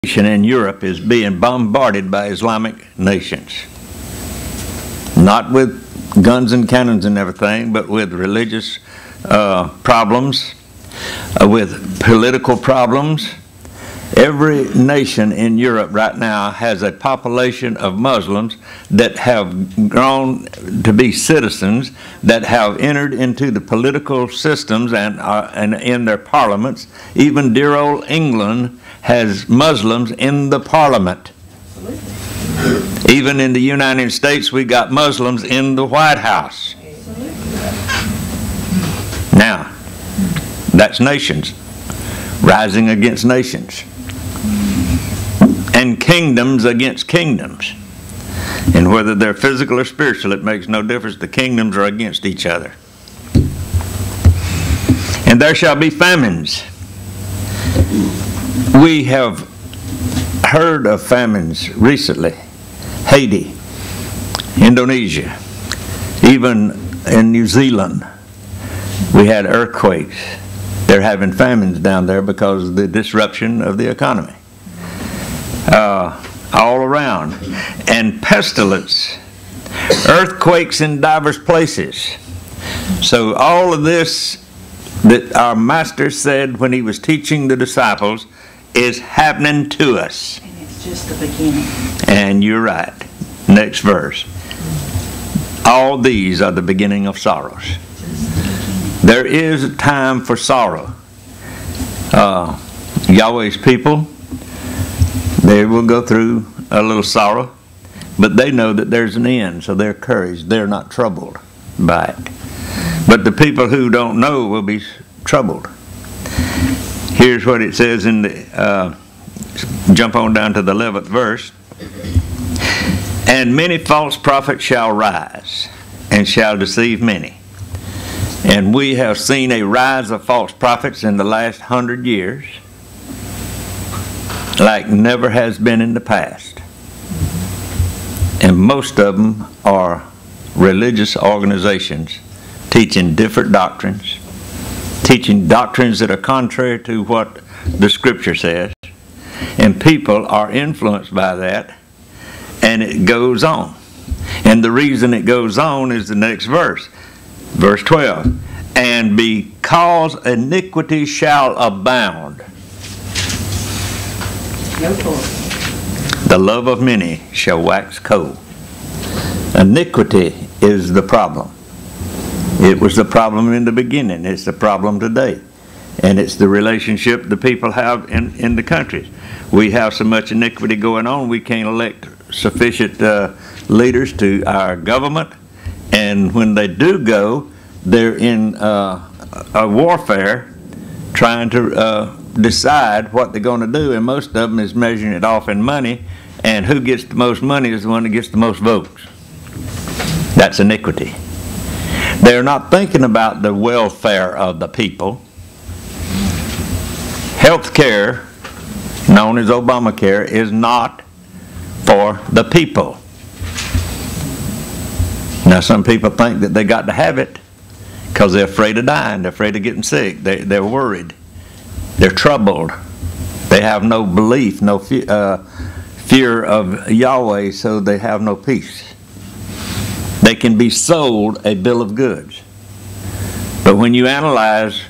nation in Europe is being bombarded by Islamic nations. Not with guns and cannons and everything, but with religious problems, with political problems. Every nation in Europe right now has a population of Muslims that have grown to be citizens, that have entered into the political systems and in their parliaments. Even dear old England has Muslims in the parliament. Even in the United States, we got Muslims in the White House. Now, that's nations rising against nations, and kingdoms against kingdoms. And whether they're physical or spiritual, it makes no difference. The kingdoms are against each other. And there shall be famines. We have heard of famines recently. Haiti, Indonesia, even in New Zealand, we had earthquakes. They're having famines down there because of the disruption of the economy. All around. And pestilence, earthquakes in diverse places. So all of this that our master said when he was teaching the disciples is happening to us. And it's just the beginning. And you're right. Next verse. All these are the beginning of sorrows. There is a time for sorrow. Yahweh's people, they will go through a little sorrow, but they know that there's an end, so they're encouraged. They're not troubled by it. But the people who don't know will be troubled. Here's what it says in the, jump on down to the 11th verse. And many false prophets shall rise, and shall deceive many. And we have seen a rise of false prophets in the last 100 years, like never has been in the past. And most of them are religious organizations teaching different doctrines, teaching doctrines that are contrary to what the Scripture says. And people are influenced by that, and it goes on. And the reason it goes on is the next verse. Verse 12. And because iniquity shall abound, the love of many shall wax cold. Iniquity is the problem. It was the problem in the beginning. It's the problem today. And it's the relationship the people have in the countries. We have so much iniquity going on, we can't elect sufficient leaders to our government. And when they do go, they're in a warfare trying to decide what they're going to do, and most of them is measuring it off in money, and who gets the most money is the one that gets the most votes. That's iniquity. They're not thinking about the welfare of the people. Health care, known as Obamacare, is not for the people. Now, some people think that they got to have it because they're afraid of dying, they're afraid of getting sick, they're worried, they're troubled, they have no belief, no fear of Yahweh, so they have no peace. They can be sold a bill of goods. But when you analyze,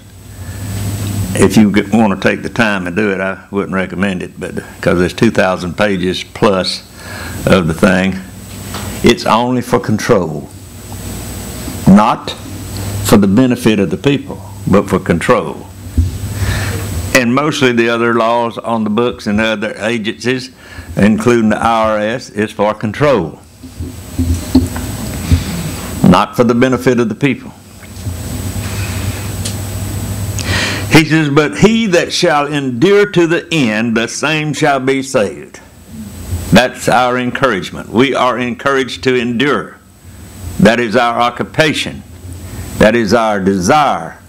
if you want to take the time and do it, I wouldn't recommend it, but because there's 2,000 pages plus of the thing, it's only for control. Not for the benefit of the people, but for control. And mostly the other laws on the books and other agencies, including the IRS, is for control. Not for the benefit of the people. He says, but he that shall endure to the end, the same shall be saved. That's our encouragement. We are encouraged to endure. That is our occupation. That is our desire.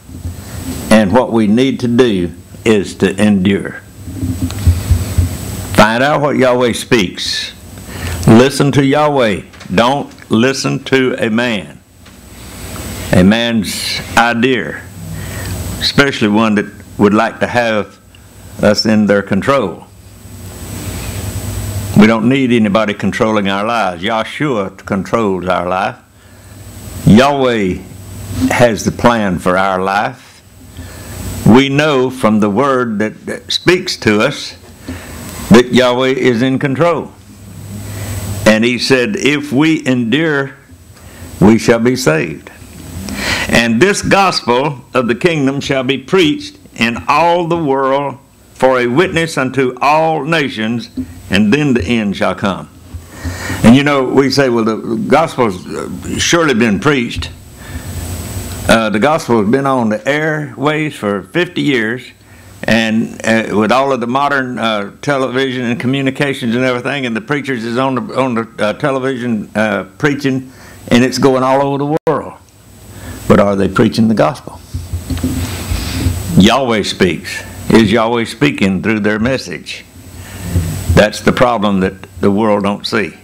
And what we need to do is to endure. Find out what Yahweh speaks. Listen to Yahweh. Don't listen to a man. A man's idea. Especially one that would like to have us in their control. We don't need anybody controlling our lives. Yahshua controls our life. Yahweh has the plan for our life. We know from the word that speaks to us that Yahweh is in control. And he said, if we endure, we shall be saved. And this gospel of the kingdom shall be preached in all the world for a witness unto all nations, and then the end shall come. And you know, we say, well, the gospel's surely been preached. The gospel has been on the airways for 50 years, and with all of the modern television and communications and everything, and the preachers is on the television preaching, and it's going all over the world. But are they preaching the gospel? Yahweh speaks. Is Yahweh speaking through their message? That's the problem that the world don't see.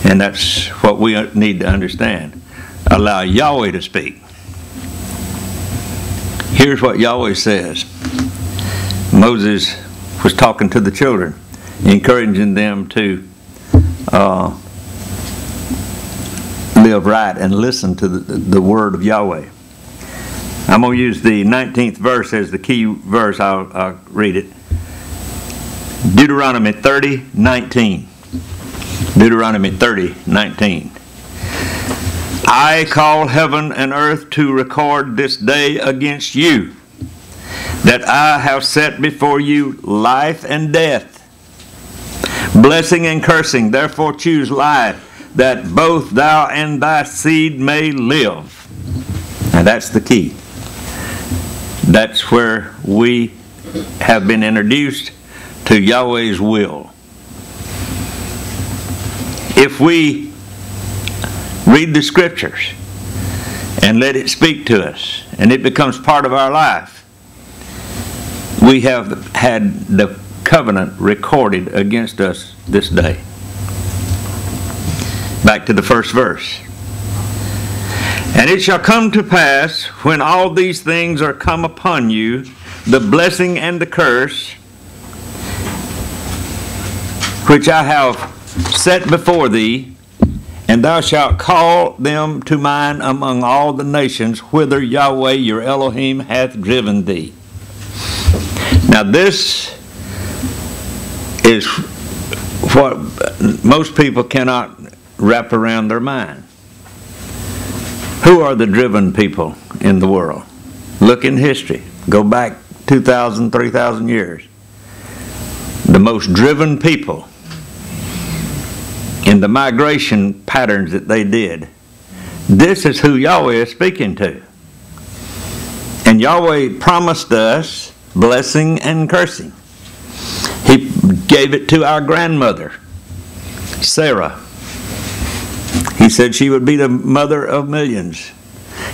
And that's what we need to understand. Allow Yahweh to speak. Here's what Yahweh says. Moses was talking to the children, encouraging them to live right and listen to the word of Yahweh. I'm going to use the 19th verse as the key verse. I'll read it. Deuteronomy 30:19. Deuteronomy 30:19. I call heaven and earth to record this day against you, that I have set before you life and death, blessing and cursing. Therefore choose life, that both thou and thy seed may live. Now that's the key. That's where we have been introduced to Yahweh's will. If we read the scriptures and let it speak to us, and it becomes part of our life, we have had the covenant recorded against us this day. Back to the first verse. And it shall come to pass, when all these things are come upon you, the blessing and the curse, which I have set before thee, and thou shalt call them to mind among all the nations whither Yahweh your Elohim hath driven thee. Now this is what most people cannot wrap around their mind. Who are the driven people in the world? Look in history. Go back 2,000, 3,000 years. The most driven people in the migration patterns that they did. This is who Yahweh is speaking to. And Yahweh promised us blessing and cursing. He gave it to our grandmother, Sarah. He said she would be the mother of millions,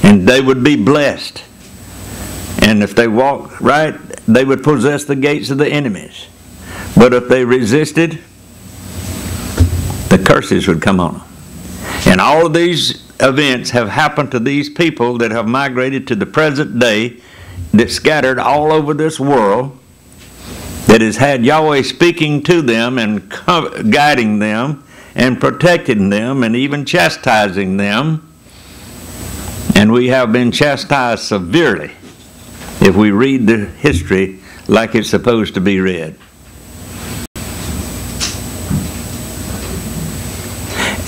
and they would be blessed. And if they walked right, they would possess the gates of the enemies. But if they resisted, the curses would come on them. And all of these events have happened to these people that have migrated to the present day, that scattered all over this world, that has had Yahweh speaking to them and guiding them and protecting them and even chastising them. And we have been chastised severely if we read the history like it's supposed to be read.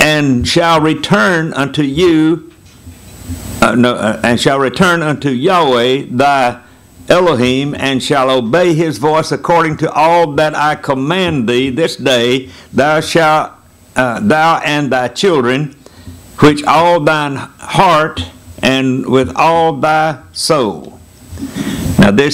And shall return unto you, and shall return unto Yahweh thy Elohim, and shall obey his voice according to all that I command thee this day. Thou and thy children, which all thine heart and with all thy soul. Now this